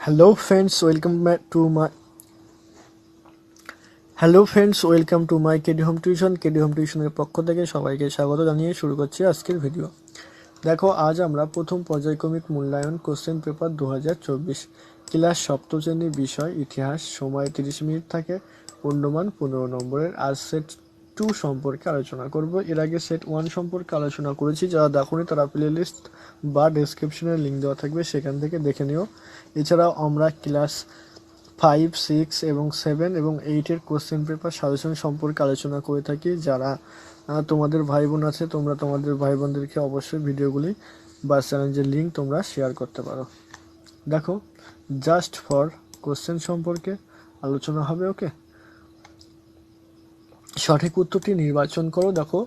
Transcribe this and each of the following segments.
Hello friends welcome to my KD home টিউশনের পক্ষ থেকে সবাইকে স্বাগত জানিয়ে শুরু করছি আজকের ভিডিও। দেখো, আজ আমরা প্রথম পর্যায়ক্রমিক মূল্যায়ন কোশ্চেন পেপার 2024 ক্লাস সপ্তম শ্রেণীর বিষয় ইতিহাস, সময় 30 মিনিট থাকে, পূর্ণমান 15 নম্বরের। আজ সেট 2 সম্পর্কে আলোচনা করব। এর আগে সেট 1 সম্পর্কে আলোচনা করেছি, যারা দেখোনি তারা প্লে লিস্ট বা ডেসক্রিপশনের লিঙ্ক দেওয়া থাকবে, সেখান থেকে দেখে নিও। এছাড়াও আমরা ক্লাস 5, 6 এবং 7 এবং 8-এর কোশ্চেন পেপার সাজেশন সম্পর্কে আলোচনা করে থাকি। যারা তোমাদের ভাই বোন আছে, তোমরা তোমাদের ভাই বোনদেরকে অবশ্যই ভিডিওগুলি বা চ্যালেঞ্জের লিঙ্ক তোমরা শেয়ার করতে পারো। দেখো, জাস্ট ফর কোশ্চেন সম্পর্কে আলোচনা হবে। ওকে, সঠিক উত্তরটি নির্বাচন করো। দেখো,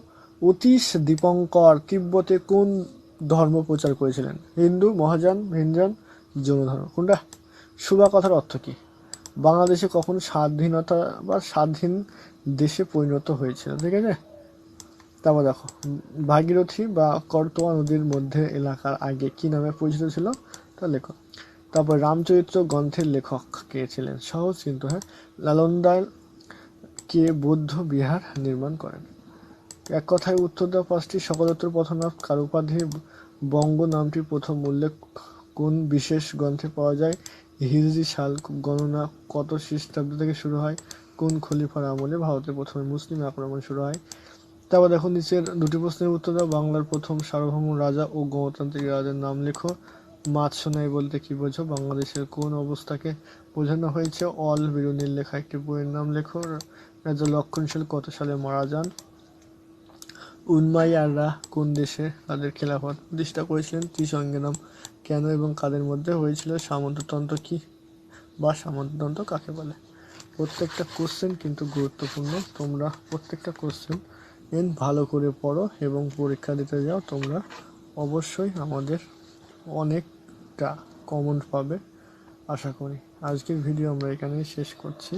অতীশ দীপঙ্কর তিব্বতে কোন ধর্ম প্রচার করেছিলেন? হিন্দু, মহাযান, ভিনযান, জৈন ধর্ম। কোনটা? সুবা কথার অর্থ কী? বাংলাদেশে কখন স্বাধীনতা বা স্বাধীন দেশে পরিণত হয়েছিল? ঠিক আছে। তারপর দেখো, ভাগীরথী বা করতোয়া নদীর মধ্যে এলাকার আগে কি নামে পরিচিত ছিল? তা লেখো। তারপর রামচরিত্র গ্রন্থের লেখক কে ছিলেন? সহজ কিন্তু, হ্যাঁ। নালন্দায় কে বৌদ্ধ বিহার নির্মাণ করেন? এক কথায় উত্তর দাও পাঁচটি। সকলোত্তর পথনাথ কার উপাধি? বঙ্গ নামটির প্রথম উল্লেখ কোন বিশেষ গ্রন্থে পাওয়া যায়? হিজরি সাল গণনা কত খ্রিস্টাব্দ থেকে শুরু হয়? কোন খলিফার আমলে ভারতে প্রথমে মুসলিম আক্রমণ শুরু হয়? তারপর দেখো, নিচের দুটি প্রশ্নের উত্তর দাও। বাংলার প্রথম সার্বভৌম রাজা ও গণতান্ত্রিক রাজার নাম লেখো। মাছ শোনাই বলতে কি বোঝো? বাংলাদেশের কোন অবস্থাকে বোঝানো হয়েছে? অল বিরুনির লেখা একটি বইয়ের নাম লেখো। রাজা লক্ষণ কত সালে মারা যান? উমাইয়াররা কোন দেশে তাদের খেলাফত প্রতিষ্ঠা করেছিলেন? ত্রিসঙ্গী নাম কেন এবং কাদের মধ্যে হয়েছিল? সামন্ততন্ত্র কি বা সামন্ততন্ত্র কাকে বলে? প্রত্যেকটা কোশ্চেন কিন্তু গুরুত্বপূর্ণ। তোমরা প্রত্যেকটা কোশ্চেন ভালো করে পড়ো এবং পরীক্ষা দিতে যাও। তোমরা অবশ্যই আমাদের অনেকটা কমন পাবে আশা করি। আজকের ভিডিও আমরা এখানেই শেষ করছি।